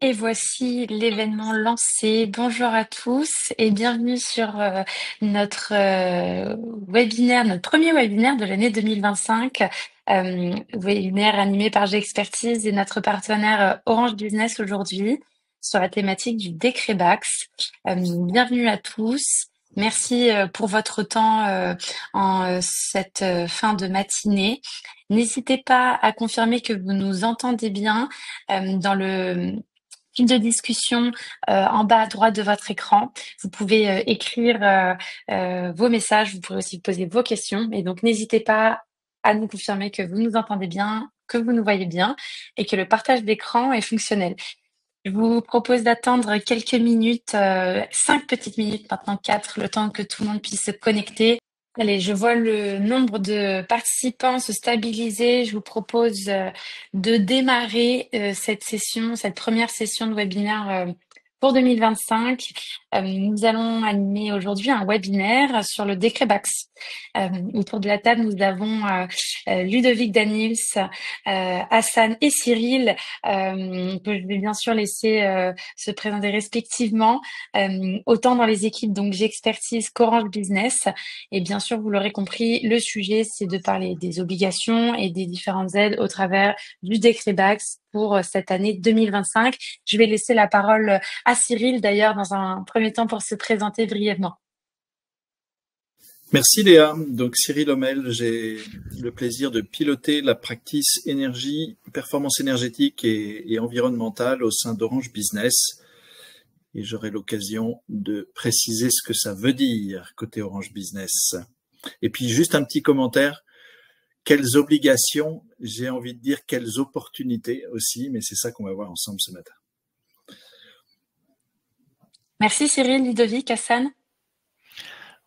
Et voici l'événement lancé. Bonjour à tous et bienvenue sur notre webinaire, notre premier webinaire de l'année 2025. Webinaire animé par G-Expertise et notre partenaire Orange Business aujourd'hui sur la thématique du décret Bax. Bienvenue à tous. Merci pour votre temps en cette fin de matinée. N'hésitez pas à confirmer que vous nous entendez bien dans le fil de discussion en bas à droite de votre écran. Vous pouvez écrire vos messages, vous pourrez aussi poser vos questions. Et donc, n'hésitez pas à nous confirmer que vous nous entendez bien, que vous nous voyez bien et que le partage d'écran est fonctionnel. Je vous propose d'attendre quelques minutes, 5 petites minutes, maintenant 4, le temps que tout le monde puisse se connecter. Allez, je vois le nombre de participants se stabiliser. Je vous propose de démarrer cette session, cette première session de webinaire pour 2025. Nous allons animer aujourd'hui un webinaire sur le décret Bax. Autour de la table, nous avons Ludovic Daniels, Hassan et Cyril, que je vais bien sûr laisser se présenter respectivement, autant dans les équipes donc J'expertise qu'Orange Business. Et bien sûr, vous l'aurez compris, le sujet, c'est de parler des obligations et des différentes aides au travers du décret Bax pour cette année 2025. Je vais laisser la parole à Cyril, d'ailleurs, dans un premier temps pour se présenter brièvement. Merci Léa. Donc Cyril Hommel, j'ai le plaisir de piloter la practice énergie, performance énergétique et environnementale au sein d'Orange Business. Et j'aurai l'occasion de préciser ce que ça veut dire côté Orange Business. Et puis juste un petit commentaire. Quelles obligations, j'ai envie de dire quelles opportunités aussi, mais c'est ça qu'on va voir ensemble ce matin. Merci Cyril, Ludovic, Hassan.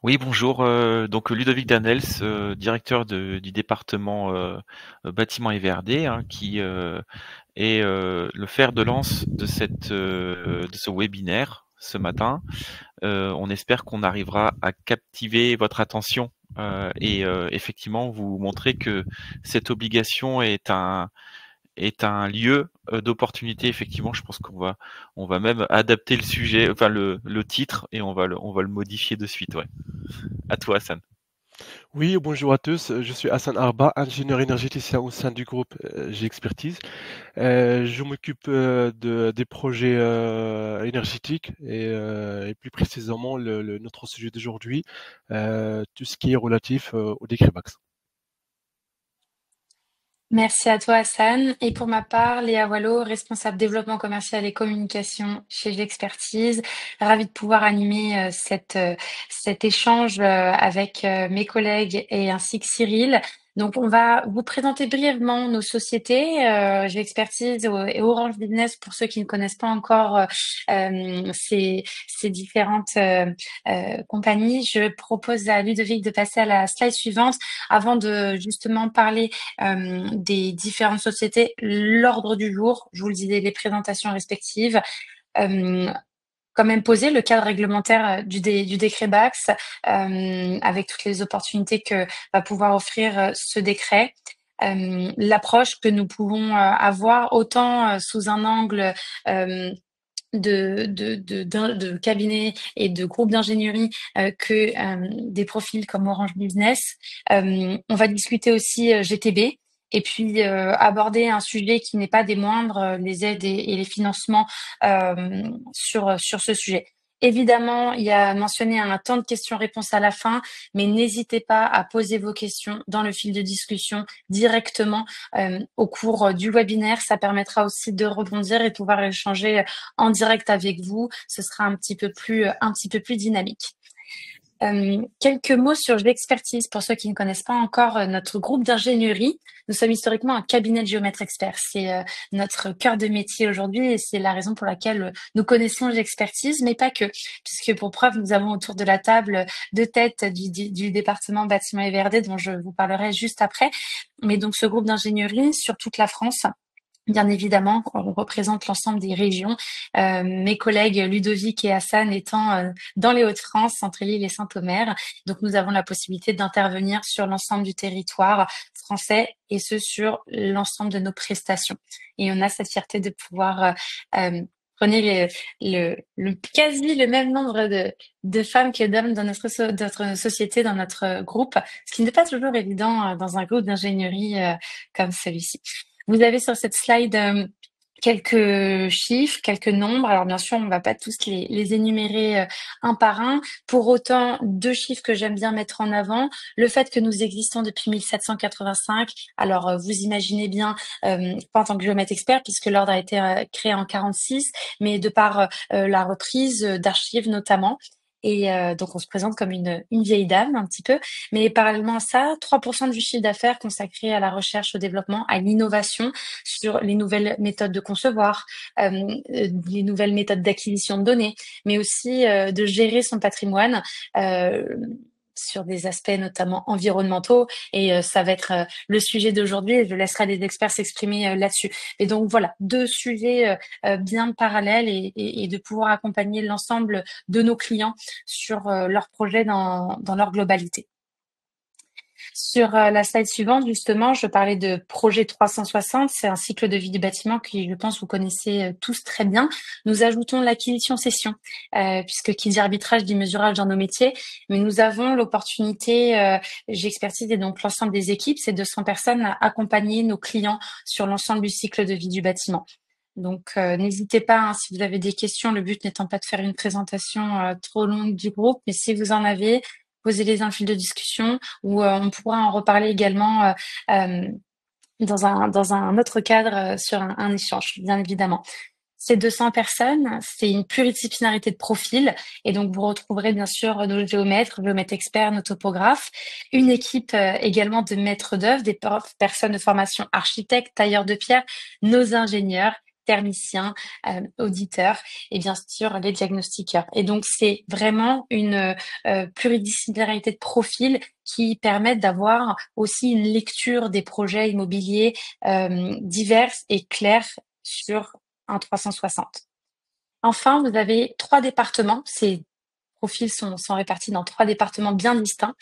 Oui, bonjour. Donc Ludovic Danels, directeur du département bâtiment et VRD, hein, qui est le fer de lance de ce webinaire ce matin. On espère qu'on arrivera à captiver votre attention et effectivement vous montrer que cette obligation est un lieu d'opportunité. Effectivement, je pense on va même adapter le sujet, enfin le titre, et on va le modifier de suite. Ouais. À toi, Hassan. Oui, bonjour à tous. Je suis Hassan Arba, ingénieur énergéticien au sein du groupe G-Expertise. Je m'occupe des projets énergétiques et plus précisément notre sujet d'aujourd'hui, tout ce qui est relatif au décret Bax. Merci à toi, Hassan. Et pour ma part, Léa Wallo, responsable développement commercial et communication chez J'expertise. Ravie de pouvoir animer cet échange avec mes collègues et ainsi que Cyril. Donc, on va vous présenter brièvement nos sociétés, J'expertise et Orange Business pour ceux qui ne connaissent pas encore ces différentes compagnies. Je propose à Ludovic de passer à la slide suivante avant de justement parler des différentes sociétés, l'ordre du jour, je vous le disais, les présentations respectives, quand même poser le cadre réglementaire du décret Bax avec toutes les opportunités que va pouvoir offrir ce décret. L'approche que nous pouvons avoir autant sous un angle de cabinets et de groupes d'ingénierie que des profils comme Orange Business. On va discuter aussi GTB et puis aborder un sujet qui n'est pas des moindres, les aides et les financements sur ce sujet. Évidemment, il y a mentionné un temps de questions-réponses à la fin, mais n'hésitez pas à poser vos questions dans le fil de discussion directement au cours du webinaire. Ça permettra aussi de rebondir et de pouvoir échanger en direct avec vous. Ce sera un petit peu plus dynamique. Quelques mots sur J'expertise pour ceux qui ne connaissent pas encore notre groupe d'ingénierie. Nous sommes historiquement un cabinet de géomètres experts. C'est notre cœur de métier aujourd'hui et c'est la raison pour laquelle nous connaissons J'expertise, mais pas que, puisque pour preuve, nous avons autour de la table deux têtes du département bâtiment et VRD dont je vous parlerai juste après. Mais donc ce groupe d'ingénierie sur toute la France. Bien évidemment, on représente l'ensemble des régions. Mes collègues Ludovic et Hassan étant dans les Hauts-de-France, entre Lille et Saint-Omer. Donc, nous avons la possibilité d'intervenir sur l'ensemble du territoire français et ce sur l'ensemble de nos prestations. Et on a cette fierté de pouvoir prenez le quasi le même nombre de femmes que d'hommes dans notre société, dans notre groupe, ce qui n'est pas toujours évident dans un groupe d'ingénierie comme celui-ci. Vous avez sur cette slide quelques chiffres, quelques nombres. Alors bien sûr, on ne va pas tous les énumérer un par un. Pour autant, deux chiffres que j'aime bien mettre en avant. Le fait que nous existons depuis 1785. Alors vous imaginez bien, pas en tant que géomètre expert, puisque l'ordre a été créé en 46, mais de par la reprise d'archives notamment. Et donc on se présente comme une vieille dame un petit peu. Mais parallèlement à ça, 3% du chiffre d'affaires consacré à la recherche, au développement, à l'innovation sur les nouvelles méthodes de concevoir, les nouvelles méthodes d'acquisition de données, mais aussi de gérer son patrimoine sur des aspects notamment environnementaux. Et ça va être le sujet d'aujourd'hui et je laisserai les experts s'exprimer là-dessus. Et donc voilà, deux sujets bien parallèles et de pouvoir accompagner l'ensemble de nos clients sur leurs projets dans leur globalité. Sur la slide suivante, justement, je parlais de projet 360. C'est un cycle de vie du bâtiment qui, je pense, vous connaissez tous très bien. Nous ajoutons l'acquisition-cession, puisque qui dit arbitrage dit mesurage dans nos métiers. Mais nous avons l'opportunité, j'expertise et donc l'ensemble des équipes, ces 200 personnes, à accompagner nos clients sur l'ensemble du cycle de vie du bâtiment. Donc, n'hésitez pas, hein, si vous avez des questions, le but n'étant pas de faire une présentation trop longue du groupe, mais si vous en avez, posez-les en fil de discussion ou on pourra en reparler également dans un autre cadre sur un échange, bien évidemment. Ces 200 personnes, c'est une pluridisciplinarité de profils et donc vous retrouverez bien sûr nos géomètres experts, nos topographes, une équipe également de maîtres d'œuvre, des personnes de formation architectes, tailleurs de pierre, nos ingénieurs, thermiciens, auditeurs et bien sûr les diagnostiqueurs. Et donc c'est vraiment une pluridisciplinarité de profils qui permettent d'avoir aussi une lecture des projets immobiliers divers et clairs sur un 360. Enfin, vous avez 3 départements. Ces profils sont répartis dans 3 départements bien distincts.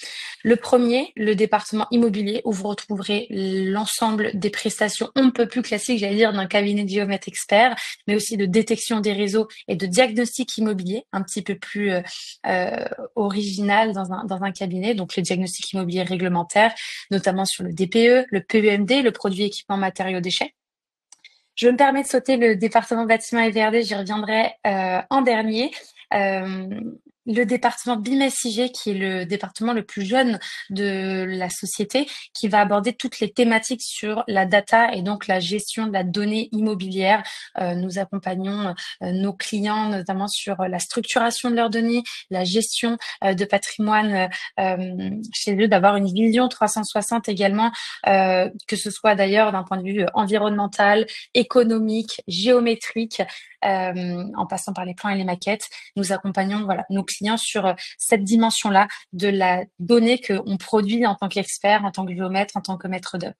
Le premier, le département immobilier, où vous retrouverez l'ensemble des prestations on ne peut plus classiques, j'allais dire, d'un cabinet de géomètre expert, mais aussi de détection des réseaux et de diagnostic immobilier, un petit peu plus original dans un cabinet. Donc, le diagnostic immobilier réglementaire, notamment sur le DPE, le PEMD, le produit équipement matériaux déchets. Je me permets de sauter le département bâtiment et VRD, j'y reviendrai en dernier. Le département BIM-SIG, qui est le département le plus jeune de la société, qui va aborder toutes les thématiques sur la data et donc la gestion de la donnée immobilière. Nous accompagnons nos clients notamment sur la structuration de leurs données, la gestion de patrimoine chez eux, d'avoir une vision 360 également, que ce soit d'ailleurs d'un point de vue environnemental, économique, géométrique, en passant par les plans et les maquettes. Nous accompagnons nos clients sur cette dimension-là de la donnée qu'on produit en tant qu'expert, en tant que géomètre, en tant que maître d'œuvre.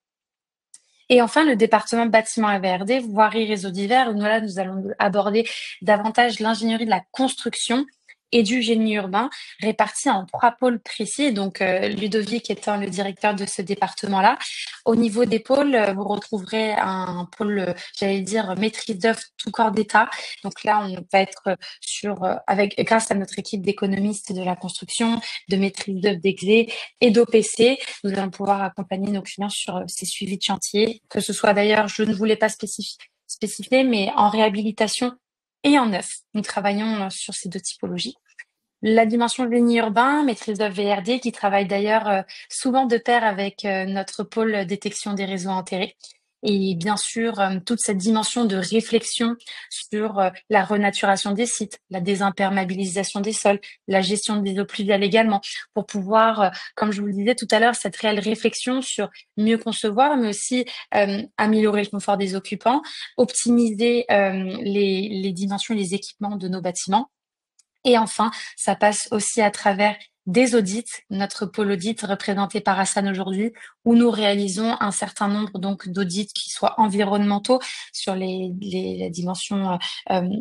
Et enfin, le département bâtiment et VRD, voirie, réseau divers, où nous allons aborder davantage l'ingénierie de la construction et du génie urbain, répartis en 3 pôles précis. Donc, Ludovic étant le directeur de ce département-là. Au niveau des pôles, vous retrouverez un pôle, j'allais dire, maîtrise d'œuvre tout corps d'État. Donc là, on va être grâce à notre équipe d'économistes de la construction, de maîtrise d'œuvre d'exé et d'OPC, nous allons pouvoir accompagner nos clients sur ces suivis de chantier, que ce soit d'ailleurs, je ne voulais pas spécifier, mais en réhabilitation et en neuf. Nous travaillons sur ces 2 typologies. La dimension génie urbain, maîtrise d'œuvre VRD, qui travaille d'ailleurs souvent de pair avec notre pôle détection des réseaux enterrés. Et bien sûr, toute cette dimension de réflexion sur la renaturation des sites, la désimperméabilisation des sols, la gestion des eaux pluviales également, pour pouvoir, comme je vous le disais tout à l'heure, cette réelle réflexion sur mieux concevoir, mais aussi améliorer le confort des occupants, optimiser les dimensions et les équipements de nos bâtiments. Et enfin, ça passe aussi à travers des audits, notre pôle audit représenté par Hassan aujourd'hui, où nous réalisons un certain nombre donc d'audits qui soient environnementaux sur les dimensions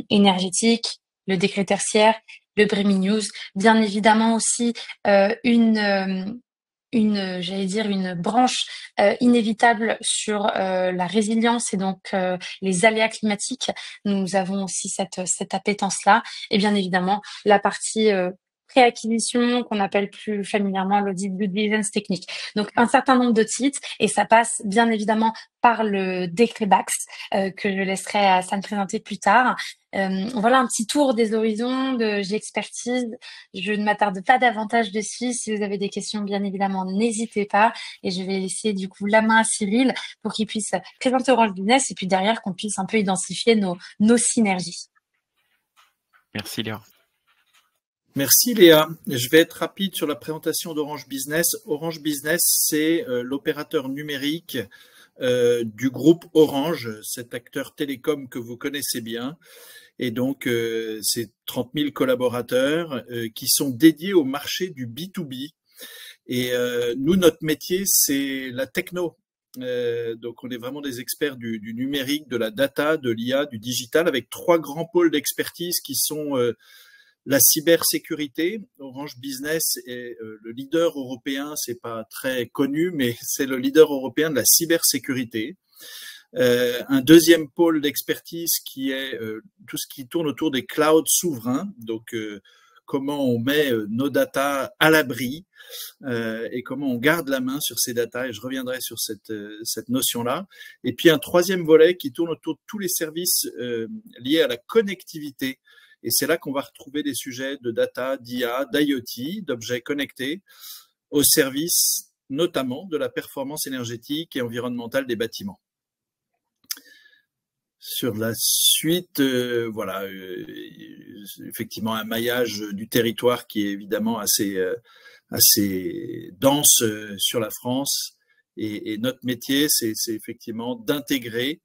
énergétiques, le décret tertiaire, le BREEAM News, bien évidemment aussi une j'allais dire, une branche inévitable sur la résilience et donc les aléas climatiques. Nous avons aussi cette appétence-là. Et bien évidemment, la partie pré-acquisition qu'on appelle plus familièrement l'audit due diligence technique. Donc un certain nombre de titres et ça passe bien évidemment par le décret BAX que je laisserai à Hassan présenter plus tard. Voilà un petit tour des horizons de l'expertise. Je ne m'attarde pas davantage dessus. Si vous avez des questions, bien évidemment, n'hésitez pas. Et je vais laisser du coup la main à Cyril pour qu'il puisse présenter Orange Business et puis derrière qu'on puisse un peu identifier nos synergies. Merci Léa. Merci Léa. Je vais être rapide sur la présentation d'Orange Business. Orange Business, c'est l'opérateur numérique du groupe Orange, cet acteur télécom que vous connaissez bien. Et donc, c'est 30 000 collaborateurs qui sont dédiés au marché du B2B. Et nous, notre métier, c'est la techno. Donc, on est vraiment des experts du numérique, de la data, de l'IA, du digital, avec 3 grands pôles d'expertise qui sont la cybersécurité. Orange Business est le leader européen, c'est pas très connu, mais c'est le leader européen de la cybersécurité. Un deuxième pôle d'expertise qui est tout ce qui tourne autour des clouds souverains, donc comment on met nos data à l'abri et comment on garde la main sur ces data, et je reviendrai sur cette notion-là. Et puis un troisième volet qui tourne autour de tous les services liés à la connectivité. Et c'est là qu'on va retrouver des sujets de data, d'IA, d'IoT, d'objets connectés, au service notamment de la performance énergétique et environnementale des bâtiments. Sur la suite, voilà, effectivement un maillage du territoire qui est évidemment assez dense sur la France. Et notre métier, c'est effectivement d'intégrer,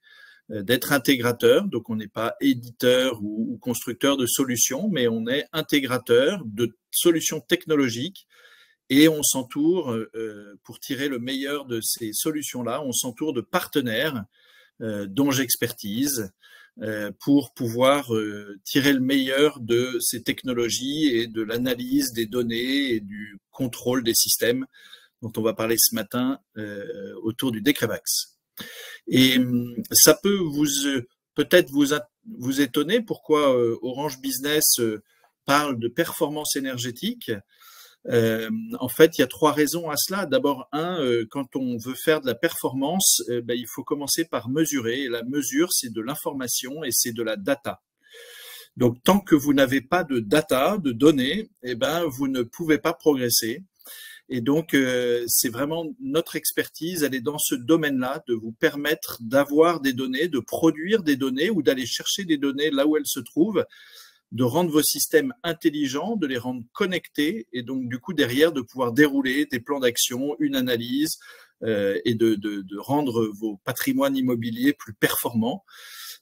d'être intégrateur. Donc, on n'est pas éditeur ou constructeur de solutions, mais on est intégrateur de solutions technologiques et on s'entoure, pour tirer le meilleur de ces solutions-là, on s'entoure de partenaires dont j'expertise pour pouvoir tirer le meilleur de ces technologies et de l'analyse des données et du contrôle des systèmes dont on va parler ce matin autour du décret BAX. Et ça peut peut-être vous étonner pourquoi Orange Business parle de performance énergétique. En fait, il y a 3 raisons à cela. D'abord, quand on veut faire de la performance, il faut commencer par mesurer. Et la mesure, c'est de l'information et c'est de la data. Donc, tant que vous n'avez pas de data, de données, vous ne pouvez pas progresser. Et donc, c'est vraiment notre expertise, elle est dans ce domaine-là, de vous permettre d'avoir des données, de produire des données ou d'aller chercher des données là où elles se trouvent, de rendre vos systèmes intelligents, de les rendre connectés et donc du coup derrière de pouvoir dérouler des plans d'action, une analyse et de rendre vos patrimoines immobiliers plus performants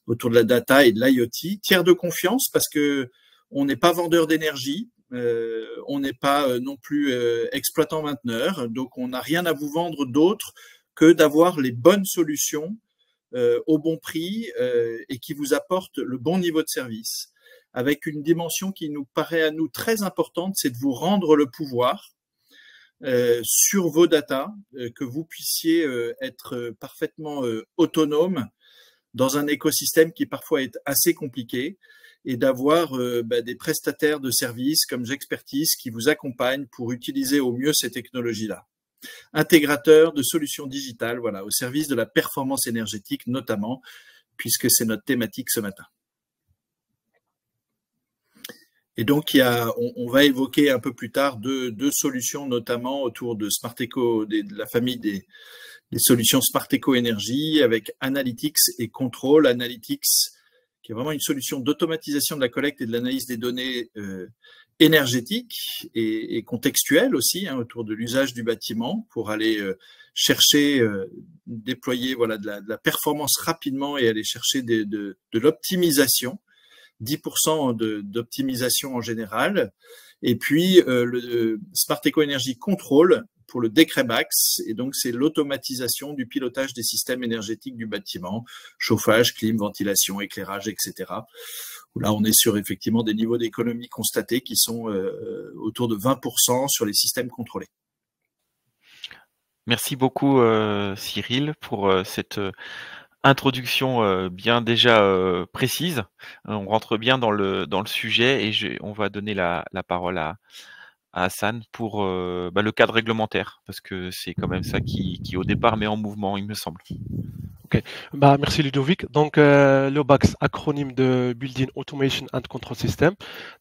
autour de la data et de l'IoT. Tiers de confiance parce que on n'est pas vendeur d'énergie. On n'est pas non plus exploitant-mainteneur, donc on n'a rien à vous vendre d'autre que d'avoir les bonnes solutions au bon prix et qui vous apportent le bon niveau de service. Avec une dimension qui nous paraît à nous très importante, c'est de vous rendre le pouvoir sur vos datas, que vous puissiez être parfaitement autonome dans un écosystème qui parfois est assez compliqué, et d'avoir des prestataires de services comme j'expertise qui vous accompagnent pour utiliser au mieux ces technologies-là. Intégrateur de solutions digitales, voilà, au service de la performance énergétique notamment, puisque c'est notre thématique ce matin. Et donc, on va évoquer un peu plus tard deux solutions, notamment autour de Smarteco, de la famille des solutions Smarteco Énergie, avec Analytics et Control. Analytics, qui est vraiment une solution d'automatisation de la collecte et de l'analyse des données énergétiques et contextuelles aussi, autour de l'usage du bâtiment pour aller chercher, déployer de la performance rapidement et aller chercher de l'optimisation, 10% d'optimisation en général. Et puis le Smarteco Énergie Control pour le décret BAX, et donc c'est l'automatisation du pilotage des systèmes énergétiques du bâtiment, chauffage, clim, ventilation, éclairage, etc. Là, on est sur effectivement des niveaux d'économie constatés qui sont autour de 20% sur les systèmes contrôlés. Merci beaucoup Cyril pour cette introduction bien déjà précise. On rentre bien dans le sujet et on va donner la parole à Hassan pour le cadre réglementaire, parce que c'est quand même ça qui au départ met en mouvement, il me semble. Ok, merci Ludovic. Donc l'OBACS, acronyme de Building Automation and Control System.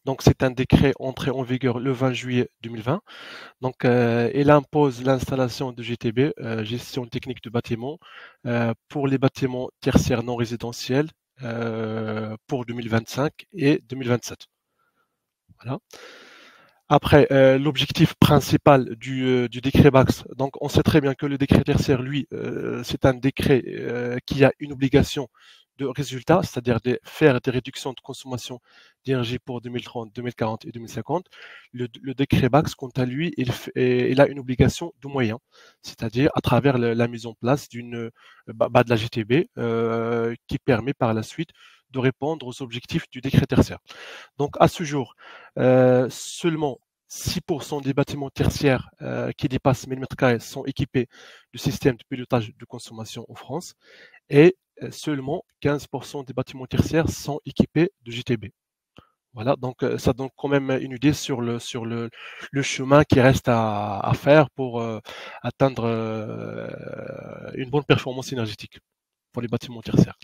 Donc c'est un décret entré en vigueur le 20 juillet 2020. Donc il impose l'installation de GTB, gestion technique de bâtiments, pour les bâtiments tertiaires non résidentiels pour 2025 et 2027. Voilà. Après, l'objectif principal du décret BACS, donc on sait très bien que le décret tertiaire, lui, c'est un décret qui a une obligation de résultat, c'est-à-dire de faire des réductions de consommation d'énergie pour 2030, 2040 et 2050. Le décret BACS, quant à lui, il a une obligation de moyens, c'est-à-dire à travers la mise en place de la GTB qui permet par la suite de répondre aux objectifs du décret tertiaire. Donc à ce jour, seulement 6% des bâtiments tertiaires qui dépassent 1000 m² sont équipés du système de pilotage de consommation en France et seulement 15% des bâtiments tertiaires sont équipés de GTB. Voilà, donc ça donne quand même une idée sur le chemin qui reste à faire pour atteindre une bonne performance énergétique pour les bâtiments tertiaires.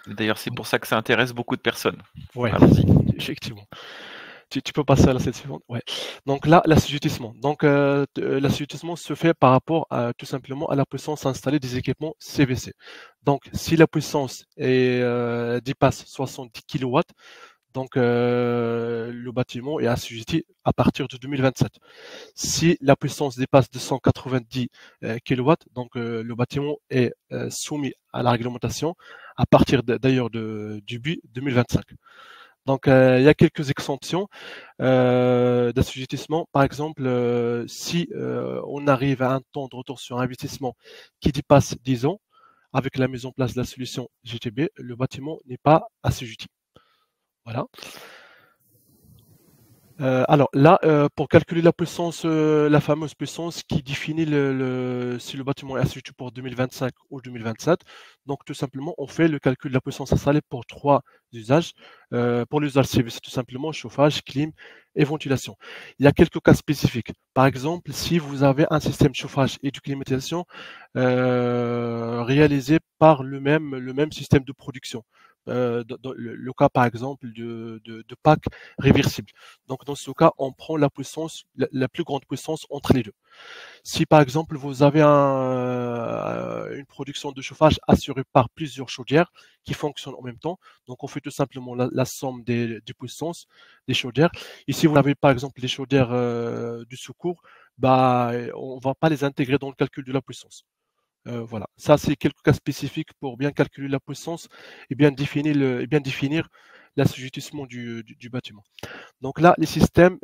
D'ailleurs, c'est pour ça que ça intéresse beaucoup de personnes. Oui, allons-y. Effectivement. Tu peux passer à la slide suivante. Ouais. Donc là, l'assujettissement. Donc l'assujettissement se fait par rapport tout simplement à la puissance installée des équipements CVC. Donc si la puissance dépasse 70 kW, donc le bâtiment est assujetti à partir de 2027. Si la puissance dépasse 290 kW, donc le bâtiment est soumis à la réglementation à partir d'ailleurs du 2025. Donc, il y a quelques exemptions d'assujettissement. Par exemple, si on arrive à un temps de retour sur investissement qui dépasse 10 ans, avec la mise en place de la solution GTB, le bâtiment n'est pas assujetti. Voilà. Alors là, pour calculer la puissance, la fameuse puissance qui définit si le bâtiment est assujetti pour 2025 ou 2027, donc tout simplement, on fait le calcul de la puissance installée pour 3 usages. Pour l'usage civil, c'est tout simplement chauffage, clim et ventilation. Il y a quelques cas spécifiques. Par exemple, si vous avez un système de chauffage et de climatisation réalisé par le même système de production, dans le cas par exemple de pack réversible. Donc dans ce cas, on prend la puissance, la plus grande puissance entre les deux. Si par exemple vous avez une production de chauffage assurée par plusieurs chaudières qui fonctionnent en même temps, donc on fait tout simplement la somme des puissances des chaudières. Ici vous avez par exemple les chaudières du secours, on ne va pas les intégrer dans le calcul de la puissance. Voilà, ça c'est quelques cas spécifiques pour bien calculer la puissance et bien définir l'assujettissement du bâtiment. Donc là, les systèmes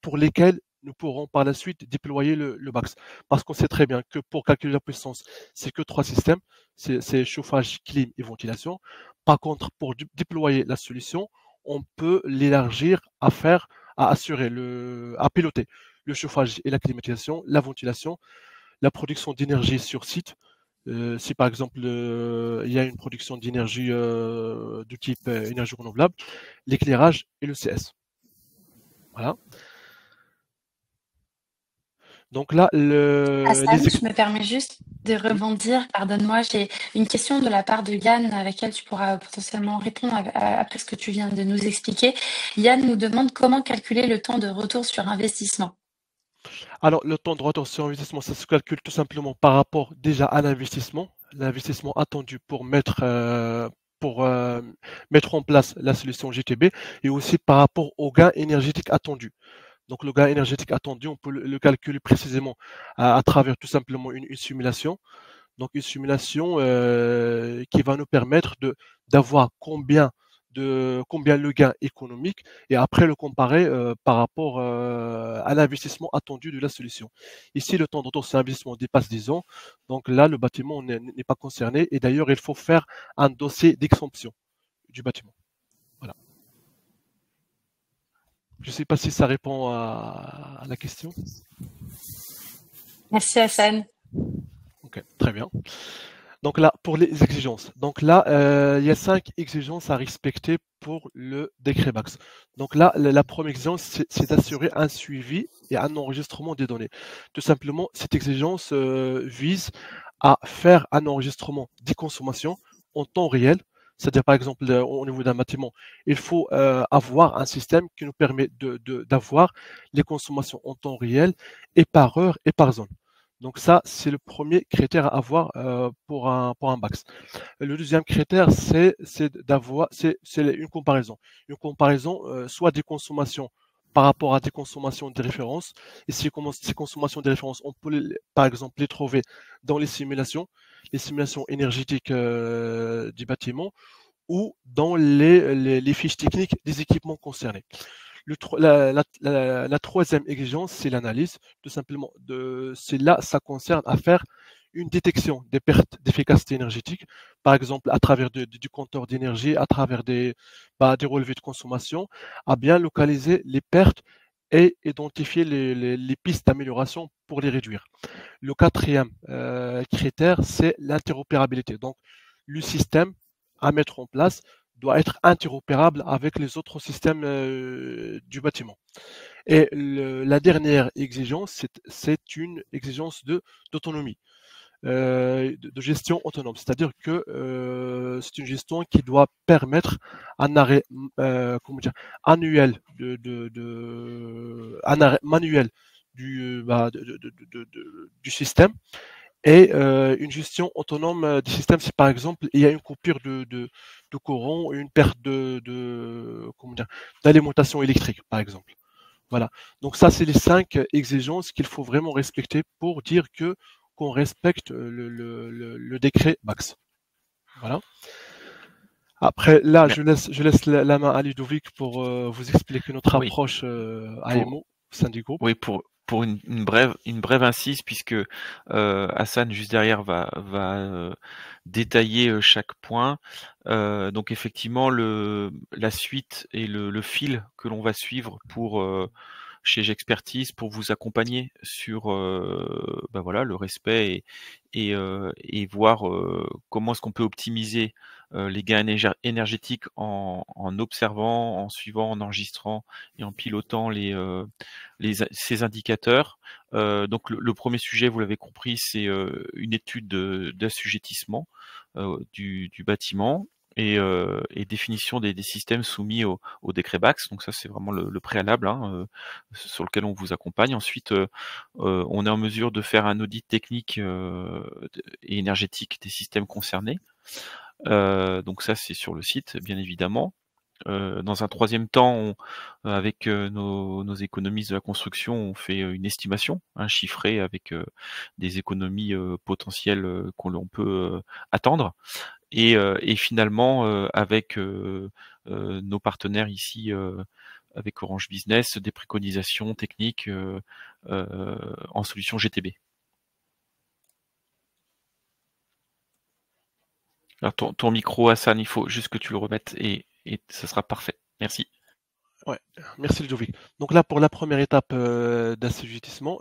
pour lesquels nous pourrons par la suite déployer le BACS. Parce qu'on sait très bien que pour calculer la puissance, c'est que 3 systèmes, c'est chauffage, clim et ventilation. Par contre, pour déployer la solution, on peut l'élargir à piloter le chauffage et la climatisation, la ventilation, la production d'énergie sur site. Si par exemple il y a une production d'énergie de type énergie renouvelable, l'éclairage et le CS. Voilà. Donc là, Hassan, je me permets juste de rebondir. Pardonne-moi, j'ai une question de la part de Yann à laquelle tu pourras potentiellement répondre après ce que tu viens de nous expliquer. Yann nous demande comment calculer le temps de retour sur investissement. Alors, le temps de retour sur investissement, ça se calcule tout simplement par rapport déjà à l'investissement attendu pour mettre en place la solution GTB et aussi par rapport au gain énergétique attendu. Donc, le gain énergétique attendu, on peut le calculer précisément à travers tout simplement une simulation. Donc, une simulation qui va nous permettre d'avoir combien le gain économique et après le comparer par rapport à l'investissement attendu de la solution. Ici, le temps de retour sur investissement dépasse 10 ans. Donc là, le bâtiment n'est pas concerné et d'ailleurs, il faut faire un dossier d'exemption du bâtiment. Voilà. Je ne sais pas si ça répond à la question. Merci Hassan. Ok, très bien. Donc là, pour les exigences. Donc là, il y a 5 exigences à respecter pour le décret BACS. Donc là, la première exigence, c'est d'assurer un suivi et un enregistrement des données. Tout simplement, cette exigence vise à faire un enregistrement des consommations en temps réel. C'est-à-dire, par exemple, au niveau d'un bâtiment, il faut avoir un système qui nous permet d'avoir les consommations en temps réel et par heure et par zone. Donc ça, c'est le premier critère à avoir pour un BACS. Le deuxième critère, c'est une comparaison. Une comparaison soit des consommations par rapport à des consommations de référence. Et ces consommations de référence, on peut par exemple les trouver dans les simulations énergétiques du bâtiment ou dans les fiches techniques des équipements concernés. La troisième exigence, c'est l'analyse. Tout simplement, c'est là, ça concerne à faire une détection des pertes d'efficacité énergétique, par exemple à travers du compteur d'énergie, à travers des relevés de consommation, à bien localiser les pertes et identifier les pistes d'amélioration pour les réduire. Le quatrième critère, c'est l'interopérabilité. Donc, le système à mettre en place doit être interopérable avec les autres systèmes du bâtiment. Et la dernière exigence, c'est une exigence d'autonomie, de gestion autonome. C'est-à-dire que c'est une gestion qui doit permettre un arrêt, annuel un arrêt manuel du système et une gestion autonome du système si par exemple il y a une coupure de courant, une perte d'alimentation électrique par exemple. Voilà. Donc ça, c'est les 5 exigences qu'il faut vraiment respecter pour dire qu'on respecte le décret BACS. Voilà. Après, là, je laisse la main à Ludovic pour vous expliquer notre approche AMO au sein du groupe. Oui, pour une brève incise, puisque Hassan juste derrière va détailler chaque point. Donc effectivement, la suite et le fil que l'on va suivre pour chez J'expertise pour vous accompagner sur voilà, le respect et voir comment est-ce qu'on peut optimiser les gains énergétiques en observant, en suivant, en enregistrant et en pilotant ces indicateurs. Donc le premier sujet, vous l'avez compris, c'est une étude d'assujettissement du bâtiment et définition des systèmes soumis au décret BACS. Donc ça, c'est vraiment le préalable sur lequel on vous accompagne. Ensuite, on est en mesure de faire un audit technique et énergétique des systèmes concernés. Donc ça, c'est sur le site, bien évidemment. Dans un troisième temps, avec nos économistes de la construction, on fait une estimation chiffrée avec des économies potentielles qu'on peut attendre. Et finalement, avec nos partenaires ici, avec Orange Business, des préconisations techniques en solution GTB. Alors ton micro, Hassan, il faut juste que tu le remettes et ça sera parfait. Merci. Ouais, merci Ludovic. Donc là, pour la première étape d'assujettissement,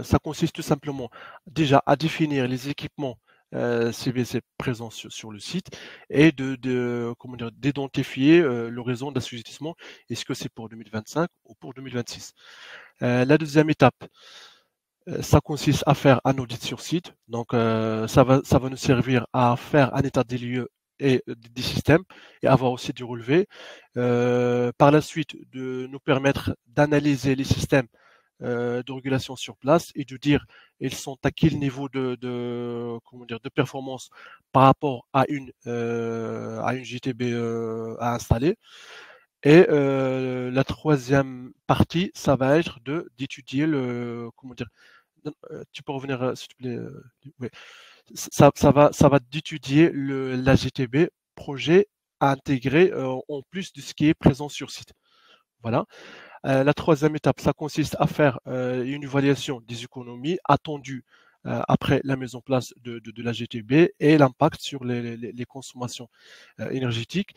ça consiste tout simplement déjà à définir les équipements CBC présents sur le site et d'identifier l'horizon d'assujettissement. Est-ce que c'est pour 2025 ou pour 2026? La deuxième étape, ça consiste à faire un audit sur site. Donc, ça va nous servir à faire un état des lieux et des systèmes et avoir aussi du relevé. Par la suite, de nous permettre d'analyser les systèmes de régulation sur place et de dire ils sont à quel niveau de performance par rapport à une GTB à installer. Et la troisième partie, ça va être d'étudier tu peux revenir s'il te plaît. Ouais. Ça va d'étudier la GTB projet à intégrer en plus de ce qui est présent sur site. Voilà. La troisième étape, ça consiste à faire une évaluation des économies attendues après la mise en place de la GTB et l'impact sur les consommations énergétiques,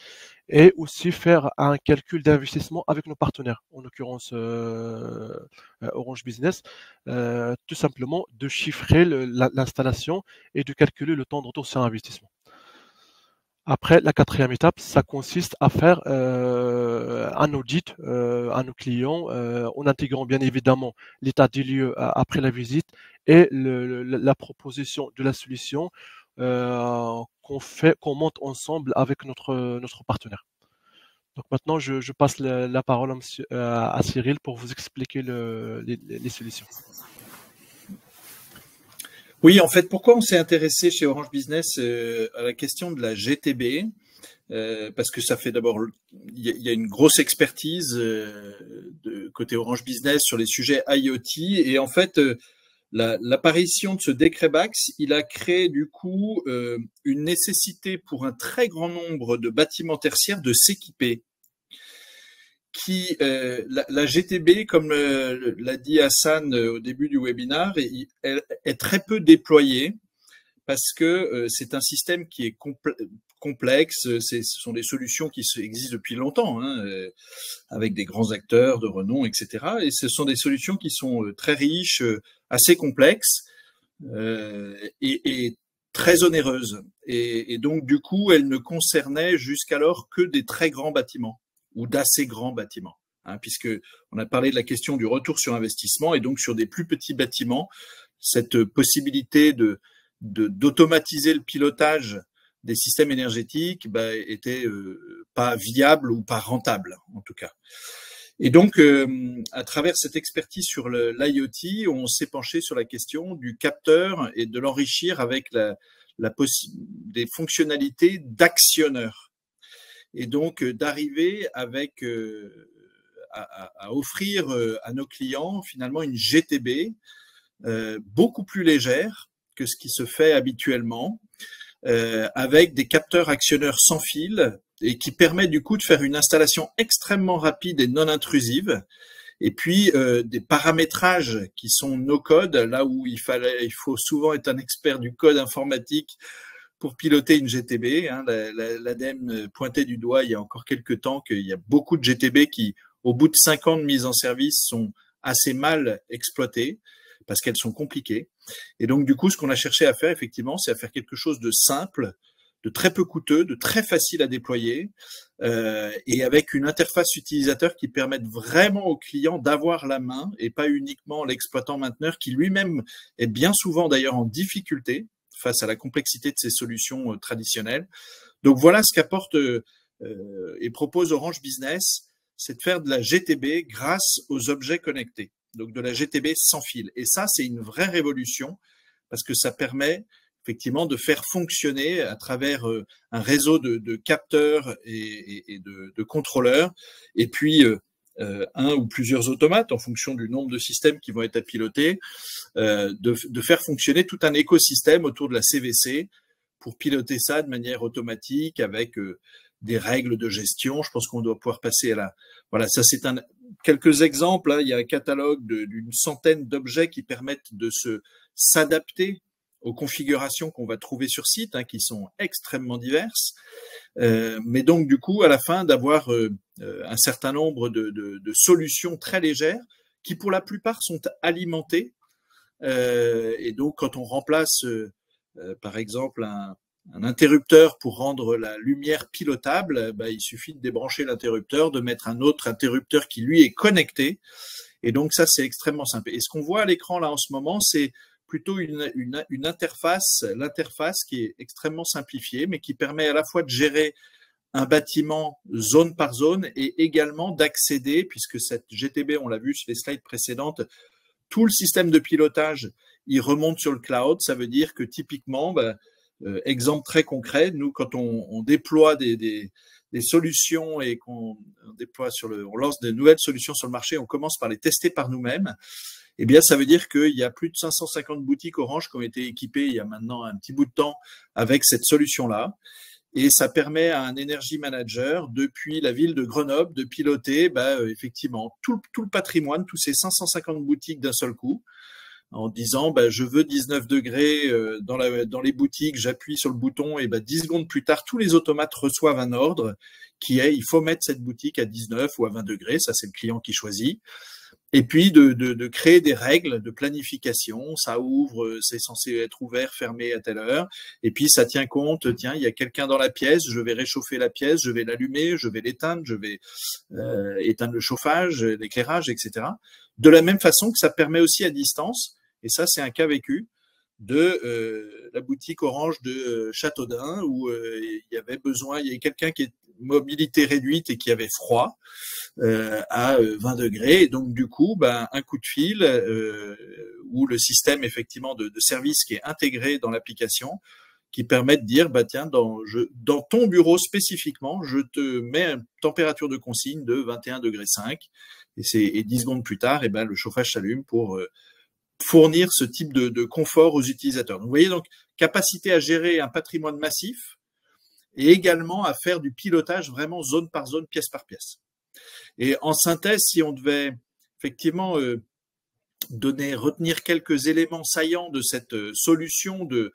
et aussi faire un calcul d'investissement avec nos partenaires, en l'occurrence Orange Business, tout simplement de chiffrer l'installation et de calculer le temps de retour sur investissement. Après, la quatrième étape, ça consiste à faire un audit à nos clients, en intégrant bien évidemment l'état des lieux après la visite et la proposition de la solution qu'on monte ensemble avec notre partenaire. Donc maintenant, je passe la parole à Cyril pour vous expliquer les solutions. Oui, en fait, pourquoi on s'est intéressé chez Orange Business à la question de la GTB, parce que ça fait d'abord, il y a une grosse expertise de côté Orange Business sur les sujets IoT, et en fait, l'apparition de ce décret BACS, il a créé du coup une nécessité pour un très grand nombre de bâtiments tertiaires de s'équiper. La GTB, comme l'a dit Hassan au début du webinaire, elle est très peu déployée parce que c'est un système qui est complexe. Ce sont des solutions qui existent depuis longtemps, hein, avec des grands acteurs de renom, etc. Et ce sont des solutions qui sont très riches, assez complexes et très onéreuses. Et donc, du coup, elles ne concernaient jusqu'alors que des très grands bâtiments ou d'assez grands bâtiments, hein, puisque on a parlé de la question du retour sur investissement, et donc sur des plus petits bâtiments, cette possibilité d'automatiser le pilotage des systèmes énergétiques était pas viable ou pas rentable en tout cas. Et donc, à travers cette expertise sur l'IoT, on s'est penché sur la question du capteur et de l'enrichir avec des fonctionnalités d'actionneur. Et donc d'arriver avec à offrir à nos clients finalement une GTB beaucoup plus légère que ce qui se fait habituellement, avec des capteurs actionneurs sans fil, et qui permet du coup de faire une installation extrêmement rapide et non intrusive, et puis des paramétrages qui sont no code, là où il faut souvent être un expert du code informatique pour piloter une GTB. Hein. L'ADEME pointait du doigt il y a encore quelques temps qu'il y a beaucoup de GTB qui, au bout de 5 ans de mise en service, sont assez mal exploitées parce qu'elles sont compliquées. Et donc, du coup, ce qu'on a cherché à faire, effectivement, c'est à faire quelque chose de simple, de très peu coûteux, de très facile à déployer, et avec une interface utilisateur qui permette vraiment au client d'avoir la main, et pas uniquement l'exploitant-mainteneur qui lui-même est bien souvent d'ailleurs en difficulté face à la complexité de ces solutions traditionnelles. Donc voilà ce qu'apporte et propose Orange Business, c'est de faire de la GTB grâce aux objets connectés, donc de la GTB sans fil. Et ça, c'est une vraie révolution parce que ça permet effectivement de faire fonctionner à travers un réseau de capteurs et de contrôleurs, et puis un ou plusieurs automates en fonction du nombre de systèmes qui vont être à piloter, de faire fonctionner tout un écosystème autour de la CVC pour piloter ça de manière automatique avec des règles de gestion. Je pense qu'on doit pouvoir passer à la... Voilà, ça c'est quelques exemples. Hein. Il y a un catalogue d'une centaine d'objets qui permettent de s'adapter aux configurations qu'on va trouver sur site, hein, qui sont extrêmement diverses. Mais donc, du coup, à la fin, d'avoir un certain nombre de solutions très légères qui, pour la plupart, sont alimentées. Et donc, quand on remplace, par exemple, un interrupteur pour rendre la lumière pilotable, il suffit de débrancher l'interrupteur, de mettre un autre interrupteur qui, lui, est connecté. Et donc, ça, c'est extrêmement simple. Et ce qu'on voit à l'écran, là, en ce moment, c'est plutôt une interface, l'interface qui est extrêmement simplifiée, mais qui permet à la fois de gérer un bâtiment zone par zone et également d'accéder, puisque cette GTB, on l'a vu sur les slides précédentes, tout le système de pilotage, il remonte sur le cloud. Ça veut dire que typiquement, exemple très concret, nous, quand on déploie des solutions et qu'on on lance de nouvelles solutions sur le marché, on commence par les tester par nous-mêmes. Eh bien, ça veut dire qu'il y a plus de 550 boutiques Orange qui ont été équipées il y a maintenant un petit bout de temps avec cette solution-là. Et ça permet à un energy manager depuis la ville de Grenoble de piloter effectivement tout le patrimoine, tous ces 550 boutiques d'un seul coup. en disant je veux 19 degrés dans les boutiques, j'appuie sur le bouton et 10 secondes plus tard, tous les automates reçoivent un ordre qui est il faut mettre cette boutique à 19 ou à 20 degrés, ça c'est le client qui choisit. Et puis de créer des règles de planification, ça ouvre, c'est censé être ouvert, fermé à telle heure, et puis ça tient compte, tiens, il y a quelqu'un dans la pièce, je vais réchauffer la pièce, je vais l'allumer, je vais l'éteindre, je vais éteindre le chauffage, l'éclairage, etc. De la même façon que ça permet aussi à distance, et ça c'est un cas vécu, de la boutique Orange de Châteaudun, où il y avait quelqu'un qui est mobilité réduite et qui avait froid, à 20 degrés. Et donc, du coup, un coup de fil ou le système effectivement de service qui est intégré dans l'application qui permet de dire, tiens, dans ton bureau spécifiquement, je te mets une température de consigne de 21 degrés 5 et 10 secondes plus tard, le chauffage s'allume pour fournir ce type de confort aux utilisateurs. Donc, vous voyez, donc, capacité à gérer un patrimoine massif et également à faire du pilotage vraiment zone par zone, pièce par pièce. Et en synthèse, si on devait effectivement retenir quelques éléments saillants de cette solution de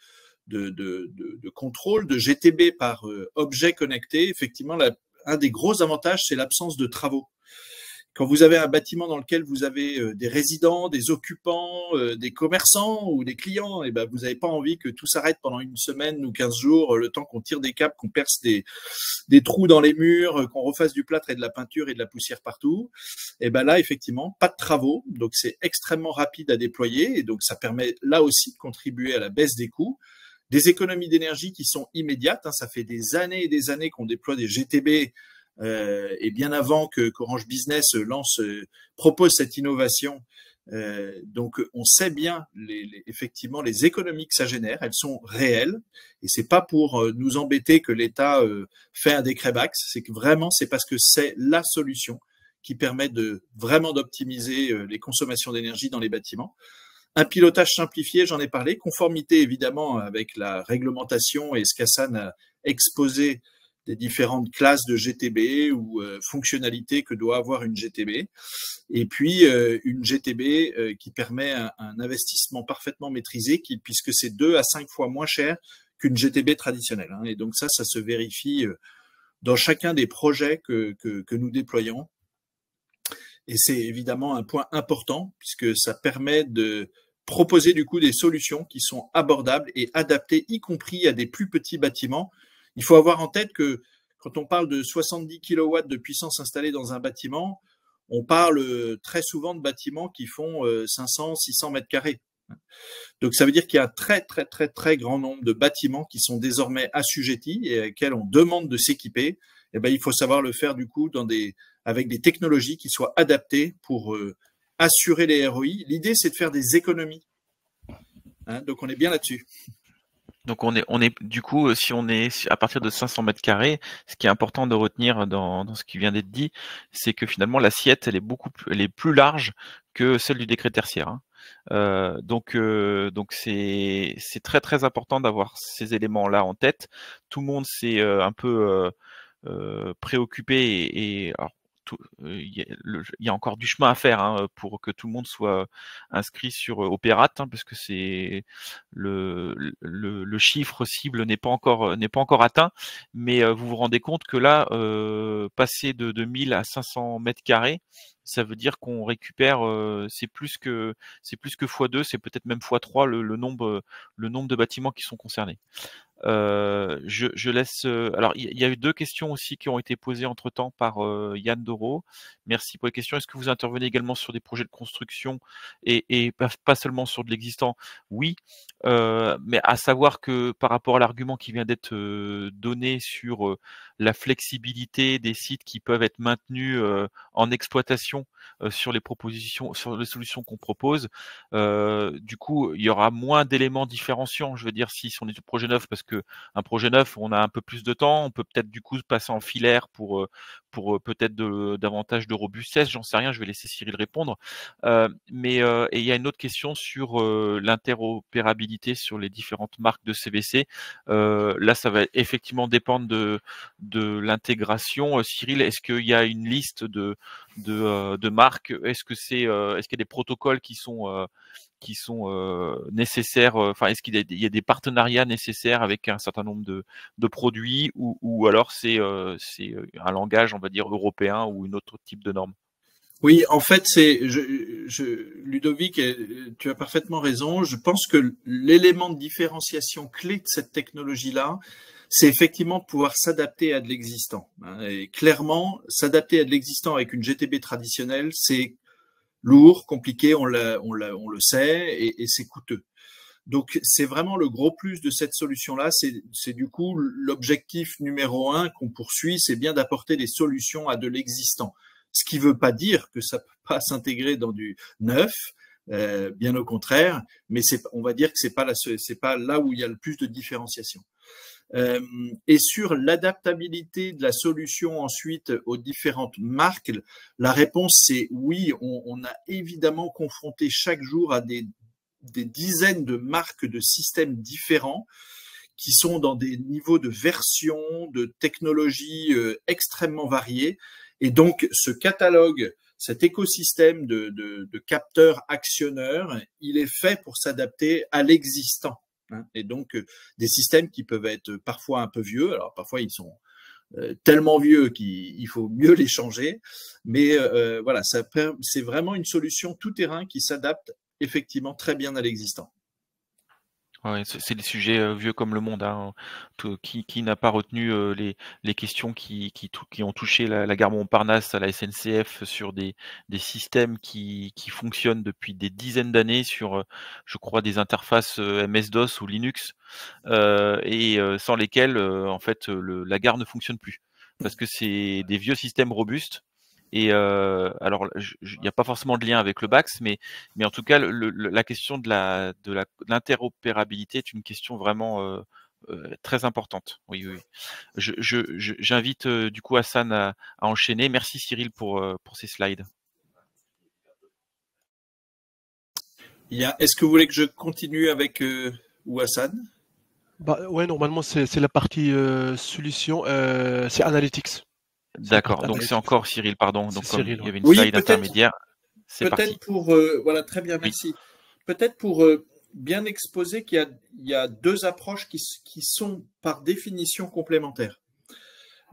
contrôle de GTB par objet connecté, effectivement, un des gros avantages, c'est l'absence de travaux. Quand vous avez un bâtiment dans lequel vous avez des résidents, des occupants, des commerçants ou des clients, vous n'avez pas envie que tout s'arrête pendant une semaine ou 15 jours, le temps qu'on tire des câbles, qu'on perce des trous dans les murs, qu'on refasse du plâtre et de la peinture et de la poussière partout. Et là, effectivement, pas de travaux, donc c'est extrêmement rapide à déployer et donc ça permet là aussi de contribuer à la baisse des coûts. Des économies d'énergie qui sont immédiates, ça fait des années et des années qu'on déploie des GTB et bien avant qu'Orange Business propose cette innovation, donc on sait bien effectivement les économies que ça génère, elles sont réelles et c'est pas pour nous embêter que l'État fait un décret Bax, c'est que vraiment c'est parce que c'est la solution qui permet vraiment d'optimiser les consommations d'énergie dans les bâtiments. Un pilotage simplifié, j'en ai parlé, conformité évidemment avec la réglementation et ce qu'Hassan a exposé des différentes classes de GTB ou fonctionnalités que doit avoir une GTB. Et puis, une GTB qui permet un investissement parfaitement maîtrisé, puisque c'est 2 à 5 fois moins cher qu'une GTB traditionnelle. Et donc ça se vérifie dans chacun des projets que nous déployons. Et c'est évidemment un point important, puisque ça permet de proposer du coup des solutions qui sont abordables et adaptées, y compris à des plus petits bâtiments. Il faut avoir en tête que quand on parle de 70 kW de puissance installée dans un bâtiment, on parle très souvent de bâtiments qui font 500, 600 mètres carrés. Donc ça veut dire qu'il y a un très, très, très, très grand nombre de bâtiments qui sont désormais assujettis et auxquels on demande de s'équiper. Il faut savoir le faire du coup avec des technologies qui soient adaptées pour assurer les ROI. L'idée, c'est de faire des économies. Donc on est bien là-dessus. Donc on est du coup, si on est à partir de 500 mètres carrés, ce qui est important de retenir dans ce qui vient d'être dit, c'est que finalement l'assiette elle est plus large que celle du décret tertiaire. Donc c'est très très important d'avoir ces éléments-là en tête. Tout le monde s'est un peu préoccupé et alors, il y a encore du chemin à faire pour que tout le monde soit inscrit sur Opérat, parce que c'est le chiffre cible n'est pas encore atteint, mais vous vous rendez compte que là, passer de 1000 à 500 mètres carrés, ça veut dire qu'on récupère, c'est plus que x2, c'est peut-être même x3 le nombre de bâtiments qui sont concernés. Je laisse. Alors, il y a eu 2 questions aussi qui ont été posées entre-temps par Yann Doro. Merci pour les questions. Est-ce que vous intervenez également sur des projets de construction et pas seulement sur de l'existant? Oui, mais à savoir que par rapport à l'argument qui vient d'être donné sur la flexibilité des sites qui peuvent être maintenus en exploitation sur les solutions qu'on propose, du coup, il y aura moins d'éléments différenciants. Je veux dire, si on est sur projet neuf, parce que un projet neuf, on a un peu plus de temps, on peut peut-être du coup passer en filaire pour peut-être davantage de robustesse, j'en sais rien, je vais laisser Cyril répondre. Mais et il y a une autre question sur l'interopérabilité sur les différentes marques de CVC. Là, ça va effectivement dépendre de l'intégration. Cyril, est-ce qu'il y a une liste de marques? Est-ce qu'il y a des protocoles qui sont nécessaires. Enfin, est-ce qu'il y a des partenariats nécessaires avec un certain nombre de produits ou alors c'est un langage, on va dire, européen ou une autre type de norme? Oui, en fait, Ludovic, tu as parfaitement raison. Je pense que l'élément de différenciation clé de cette technologie-là, c'est effectivement de pouvoir s'adapter à de l'existant. Et clairement, s'adapter à de l'existant avec une GTB traditionnelle, c'est lourd, compliqué, on le sait, et c'est coûteux. Donc, c'est vraiment le gros plus de cette solution-là. C'est du coup l'objectif numéro 1 qu'on poursuit, c'est bien d'apporter des solutions à de l'existant. Ce qui ne veut pas dire que ça ne peut pas s'intégrer dans du neuf, bien au contraire, mais on va dire que c'est pas là où il y a le plus de différenciation. Et sur l'adaptabilité de la solution ensuite aux différentes marques, la réponse c'est oui, on a évidemment confronté chaque jour à des dizaines de marques de systèmes différents qui sont dans des niveaux de version, de technologie extrêmement variés. Et donc, ce catalogue, cet écosystème de capteurs actionneurs, il est fait pour s'adapter à l'existant. Et donc, des systèmes qui peuvent être parfois un peu vieux. Alors, parfois, ils sont tellement vieux qu'il faut mieux les changer. Mais voilà, c'est vraiment une solution tout-terrain qui s'adapte effectivement très bien à l'existant. Ouais, c'est des sujets vieux comme le monde, hein. Qui n'a pas retenu les questions qui ont touché la gare Montparnasse à la SNCF sur des systèmes qui fonctionnent depuis des dizaines d'années sur, je crois, des interfaces MS-DOS ou Linux, et sans lesquelles, en fait, la gare ne fonctionne plus. Parce que c'est des vieux systèmes robustes. Et alors, il n'y a pas forcément de lien avec le BAX, mais en tout cas, la question de l'interopérabilité est une question vraiment très importante. Oui, oui. J'invite du coup Hassan à enchaîner. Merci Cyril pour ces slides. Est-ce que vous voulez que je continue avec ou Hassan? Ouais, normalement c'est la partie solution, c'est analytics. D'accord, donc c'est encore Cyril, pardon. Donc comme Cyril, il y avait une oui, slide intermédiaire, c'est parti. Peut-être pour voilà, très bien, merci. Oui. Peut-être pour bien exposer qu'il y a deux approches qui sont par définition complémentaires.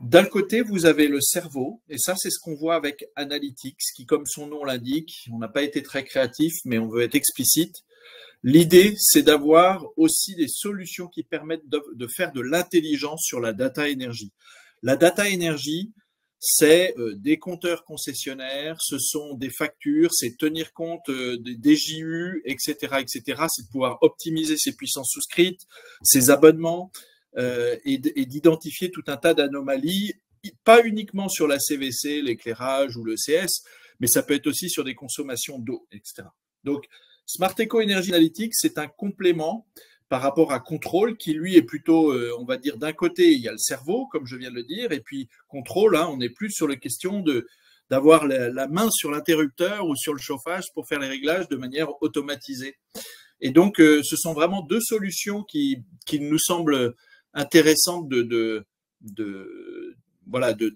D'un côté, vous avez le cerveau, et ça, c'est ce qu'on voit avec Analytics, qui, comme son nom l'indique, on n'a pas été très créatif, mais on veut être explicite. L'idée, c'est d'avoir aussi des solutions qui permettent de faire de l'intelligence sur la data énergie. La data énergie, c'est des compteurs concessionnaires, ce sont des factures, c'est tenir compte des DJU, etc., etc. C'est de pouvoir optimiser ses puissances souscrites, ses abonnements, et d'identifier tout un tas d'anomalies, pas uniquement sur la CVC, l'éclairage ou le CS, mais ça peut être aussi sur des consommations d'eau, etc. Donc, Smart Eco Energy Analytics, c'est un complément par rapport à Control, qui lui est plutôt, on va dire, d'un côté, il y a le cerveau, comme je viens de le dire, et puis Control, on est plus sur la question d'avoir la main sur l'interrupteur ou sur le chauffage pour faire les réglages de manière automatisée. Et donc, ce sont vraiment deux solutions qui nous semblent intéressantes de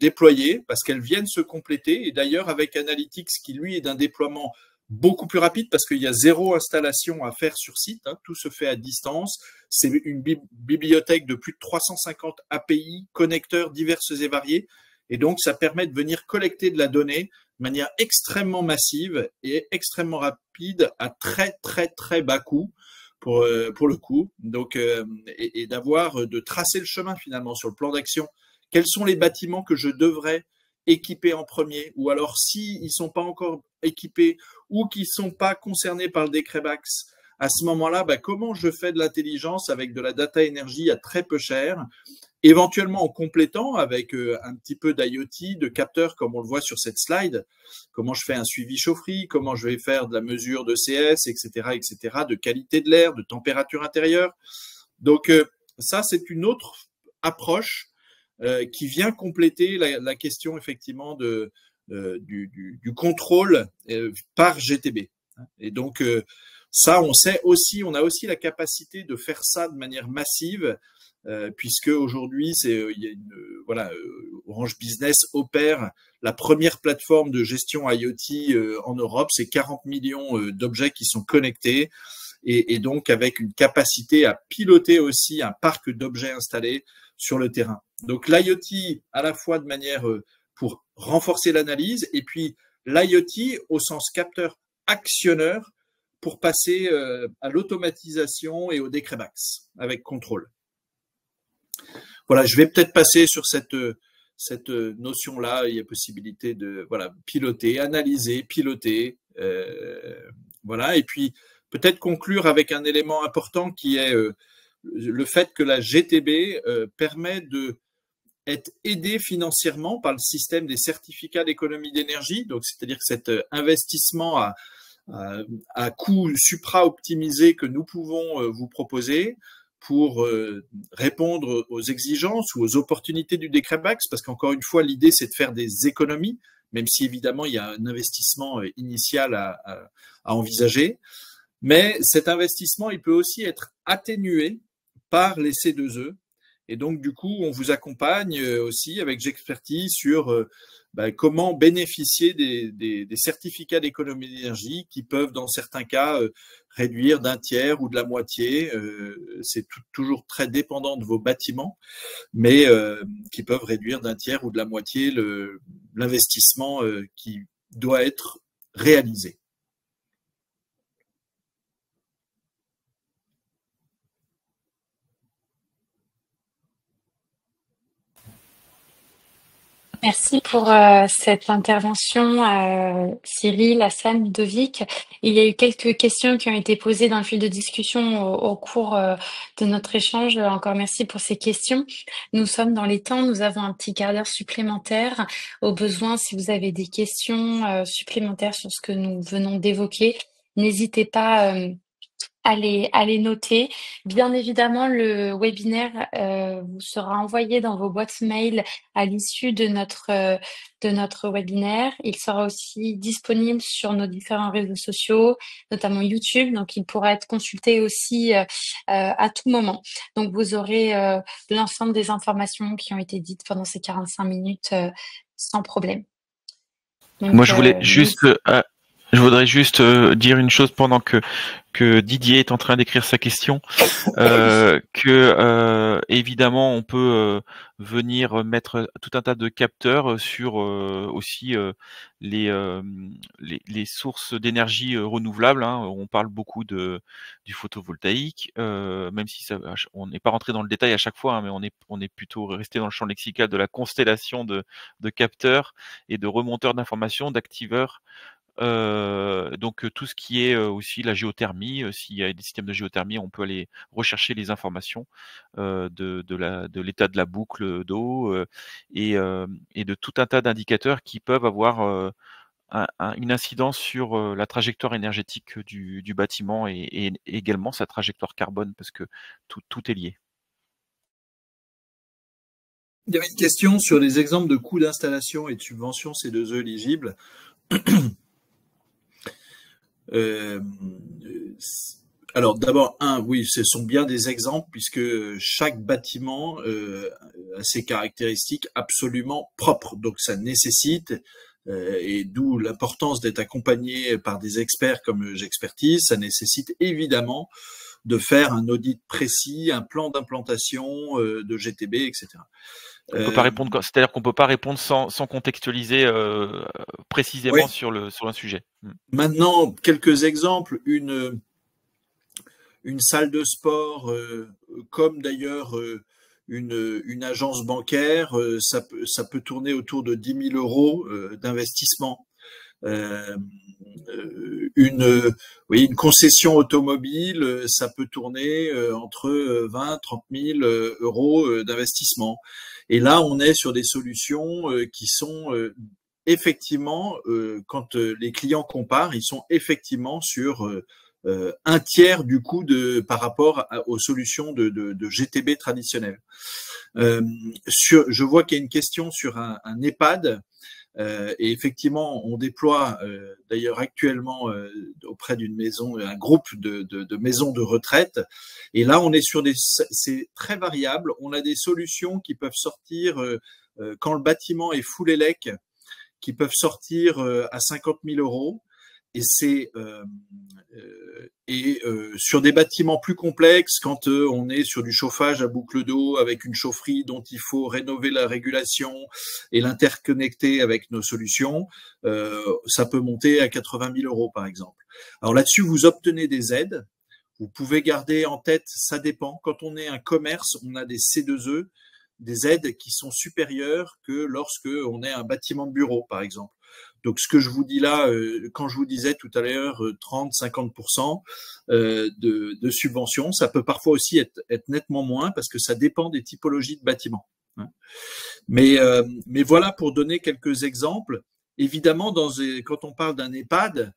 déployer parce qu'elles viennent se compléter. Et d'ailleurs, avec Analytics, qui lui est d'un déploiement beaucoup plus rapide parce qu'il y a zéro installation à faire sur site, tout se fait à distance. C'est une bibliothèque de plus de 350 API, connecteurs diverses et variés. Et donc, ça permet de venir collecter de la donnée de manière extrêmement massive et extrêmement rapide à très, très, très bas coût pour le coup. Donc, et de tracer le chemin finalement sur le plan d'action. Quels sont les bâtiments que je devrais équipés en premier, ou alors s'ils ne sont pas encore équipés ou qu'ils ne sont pas concernés par le décret BAX, à ce moment-là, comment je fais de l'intelligence avec de la data énergie à très peu cher, éventuellement en complétant avec un petit peu d'IoT, de capteurs comme on le voit sur cette slide, comment je fais un suivi chaufferie, comment je vais faire de la mesure de CS, etc., de qualité de l'air, de température intérieure. Donc ça, c'est une autre approche qui vient compléter la question effectivement du contrôle par GTB. Et donc ça, on a aussi la capacité de faire ça de manière massive, puisque aujourd'hui, Orange Business opère la première plateforme de gestion IoT en Europe. C'est 40 millions d'objets qui sont connectés et donc avec une capacité à piloter aussi un parc d'objets installés sur le terrain. Donc l'IoT à la fois de manière pour renforcer l'analyse et puis l'IoT au sens capteur-actionneur pour passer à l'automatisation et au décret-max avec contrôle. Voilà, je vais peut-être passer sur cette notion-là. Il y a possibilité de piloter, analyser, piloter. Voilà, et puis peut-être conclure avec un élément important qui est le fait que la GTB permet de être aidé financièrement par le système des certificats d'économie d'énergie. Donc, c'est-à-dire que cet investissement à coût supra-optimisé que nous pouvons vous proposer pour répondre aux exigences ou aux opportunités du décret-max, parce qu'encore une fois, l'idée, c'est de faire des économies, même si évidemment, il y a un investissement initial à envisager. Mais cet investissement, il peut aussi être atténué par les C2E. Et donc, du coup, on vous accompagne aussi avec J'expertise sur comment bénéficier des certificats d'économie d'énergie qui peuvent, dans certains cas, réduire d'un tiers ou de la moitié. C'est toujours très dépendant de vos bâtiments, mais qui peuvent réduire d'un tiers ou de la moitié l'investissement qui doit être réalisé. Merci pour cette intervention, Cyril, Hassan, Ludovic. Il y a eu quelques questions qui ont été posées dans le fil de discussion au cours de notre échange. Encore merci pour ces questions. Nous sommes dans les temps, nous avons un petit quart d'heure supplémentaire. Au besoin, si vous avez des questions supplémentaires sur ce que nous venons d'évoquer, n'hésitez pas à les noter. Bien évidemment, le webinaire vous sera envoyé dans vos boîtes mail à l'issue de notre webinaire. Il sera aussi disponible sur nos différents réseaux sociaux, notamment YouTube, donc il pourra être consulté aussi à tout moment. Donc vous aurez l'ensemble des informations qui ont été dites pendant ces 45 minutes sans problème. Donc, moi, je voudrais juste dire une chose pendant que Didier est en train d'écrire sa question, évidemment on peut venir mettre tout un tas de capteurs sur aussi les sources d'énergie renouvelables. Hein. On parle beaucoup du photovoltaïque, même si on n'est pas rentré dans le détail à chaque fois, hein, mais on est plutôt resté dans le champ lexical de la constellation de capteurs et de remonteurs d'informations, d'activeurs. Donc tout ce qui est aussi la géothermie, s'il y a des systèmes de géothermie, on peut aller rechercher les informations de l'état de la boucle d'eau et de tout un tas d'indicateurs qui peuvent avoir une incidence sur la trajectoire énergétique du bâtiment et également sa trajectoire carbone, parce que tout est lié. Il y avait une question sur les exemples de coûts d'installation et de subventions C2E éligibles. Alors d'abord, oui, ce sont bien des exemples puisque chaque bâtiment a ses caractéristiques absolument propres. Donc ça nécessite, et d'où l'importance d'être accompagné par des experts comme J'expertise, ça nécessite évidemment de faire un audit précis, un plan d'implantation de GTB, etc. On peut pas répondre, c'est-à-dire qu'on peut pas répondre sans contextualiser précisément sur un sujet. Maintenant, quelques exemples. Une salle de sport, comme d'ailleurs une agence bancaire, ça peut tourner autour de 10 000 euros d'investissement. Une concession automobile, ça peut tourner entre 20 000 30 000 euros d'investissement. Et là, on est sur des solutions qui sont effectivement, quand les clients comparent, ils sont effectivement sur un tiers du coût par rapport aux solutions de GTB traditionnelles. Je vois qu'il y a une question sur un EHPAD. Et effectivement, on déploie d'ailleurs actuellement auprès d'une maison, un groupe de maisons de retraite. Et là, on est sur c'est très variable. On a des solutions qui peuvent sortir quand le bâtiment est full élec, qui peuvent sortir à 50 000 euros. Et sur des bâtiments plus complexes, quand on est sur du chauffage à boucle d'eau avec une chaufferie dont il faut rénover la régulation et l'interconnecter avec nos solutions, ça peut monter à 80 000 euros par exemple. Alors là-dessus, vous obtenez des aides. Vous pouvez garder en tête, ça dépend. Quand on est un commerce, on a des C2E, des aides qui sont supérieures que lorsque on est un bâtiment de bureau, par exemple. Donc, ce que je vous dis là, quand je vous disais tout à l'heure 30-50% de subventions, ça peut parfois aussi être nettement moins parce que ça dépend des typologies de bâtiments. Mais voilà pour donner quelques exemples. Évidemment, quand on parle d'un EHPAD,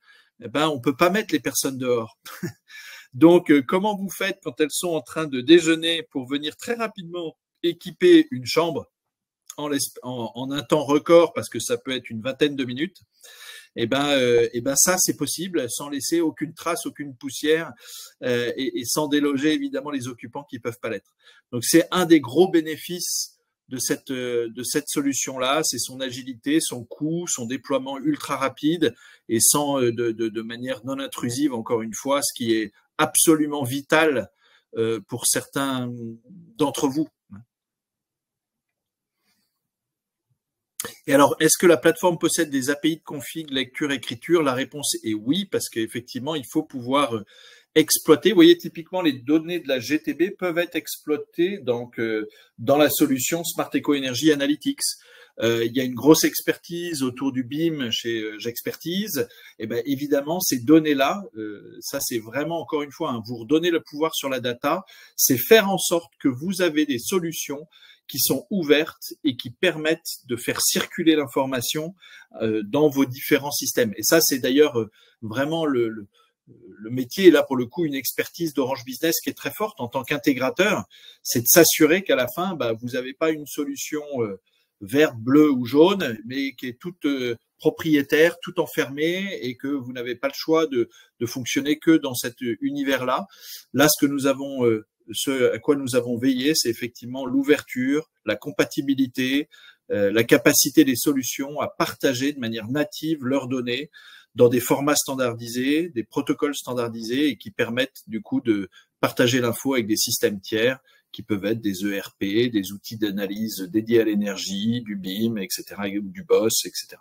on peut pas mettre les personnes dehors. Donc, comment vous faites quand elles sont en train de déjeuner pour venir très rapidement équiper une chambre en un temps record, parce que ça peut être une vingtaine de minutes, ça c'est possible sans laisser aucune trace, aucune poussière et sans déloger évidemment les occupants qui peuvent pas l'être. Donc c'est un des gros bénéfices de cette solution-là, c'est son agilité, son coût, son déploiement ultra rapide et de manière non intrusive, encore une fois, ce qui est absolument vital pour certains d'entre vous. Et alors, est-ce que la plateforme possède des API de config, lecture, écriture? La réponse est oui, parce qu'effectivement, il faut pouvoir exploiter. Vous voyez, typiquement, les données de la GTB peuvent être exploitées donc, dans la solution Smart Eco Energy Analytics. Il y a une grosse expertise autour du BIM chez J'Expertise. Et ben évidemment, ces données-là, ça c'est vraiment encore une fois, vous redonner le pouvoir sur la data, c'est faire en sorte que vous avez des solutions qui sont ouvertes et qui permettent de faire circuler l'information dans vos différents systèmes. Et ça, c'est d'ailleurs vraiment le métier, et là pour le coup une expertise d'Orange Business qui est très forte en tant qu'intégrateur, c'est de s'assurer qu'à la fin, vous n'avez pas une solution verte, bleue ou jaune, mais qui est toute propriétaire, tout enfermée, et que vous n'avez pas le choix de fonctionner que dans cet univers-là. Là, ce à quoi nous avons veillé, c'est effectivement l'ouverture, la compatibilité, la capacité des solutions à partager de manière native leurs données dans des formats standardisés, des protocoles standardisés et qui permettent du coup de partager l'info avec des systèmes tiers qui peuvent être des ERP, des outils d'analyse dédiés à l'énergie, du BIM, etc., ou du BOSS, etc.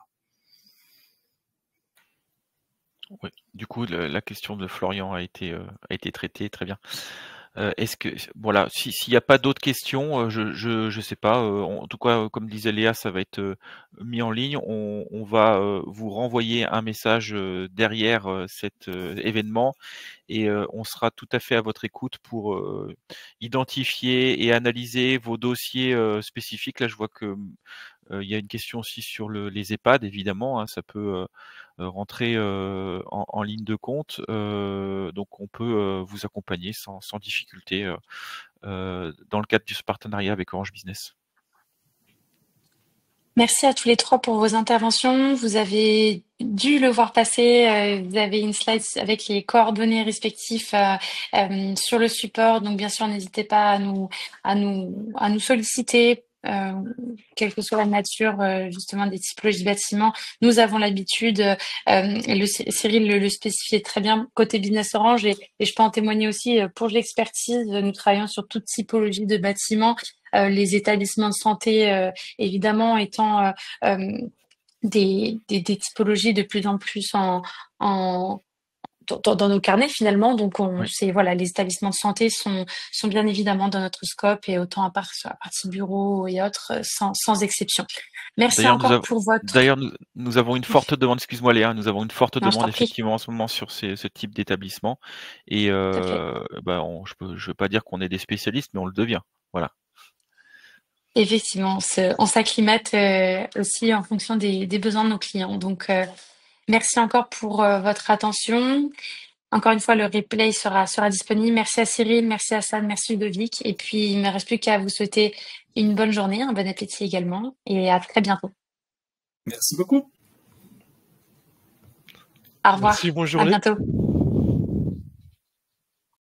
Oui. Du coup, la question de Florian a été traitée, très bien. Est-ce que voilà, s'il n'y a pas d'autres questions, je sais pas. En tout cas, comme disait Léa, ça va être mis en ligne. On va vous renvoyer un message derrière cet événement et on sera tout à fait à votre écoute pour identifier et analyser vos dossiers spécifiques. Là, je vois que il y a une question aussi sur les EHPAD, évidemment. Hein, ça peut rentrer en ligne de compte. Donc, on peut vous accompagner sans difficulté dans le cadre de ce partenariat avec Orange Business. Merci à tous les trois pour vos interventions. Vous avez dû le voir passer. Vous avez une slide avec les coordonnées respectifs sur le support. Donc, bien sûr, n'hésitez pas à nous solliciter. Quelle que soit la nature justement des typologies de bâtiments, nous avons l'habitude, Cyril le spécifiait très bien côté Business Orange et je peux en témoigner aussi pour l'expertise, nous travaillons sur toute typologie de bâtiments, les établissements de santé évidemment étant des typologies de plus en plus dans nos carnets finalement, donc les établissements de santé sont bien évidemment dans notre scope et autant sur la partie bureau et autres sans exception. Merci encore pour votre. D'ailleurs, nous avons une forte demande. Excuse-moi Léa, nous avons une forte demande effectivement en ce moment sur ce type d'établissement et je veux pas dire qu'on est des spécialistes, mais on le devient. Voilà. Effectivement, on s'acclimate aussi en fonction des besoins de nos clients. Donc, merci encore pour votre attention. Encore une fois, le replay sera disponible. Merci à Cyril, merci à Hassan, merci Ludovic. Et puis, il ne me reste plus qu'à vous souhaiter une bonne journée, un bon appétit également. Et à très bientôt. Merci beaucoup. Au revoir. Merci, bonne À journée. bientôt.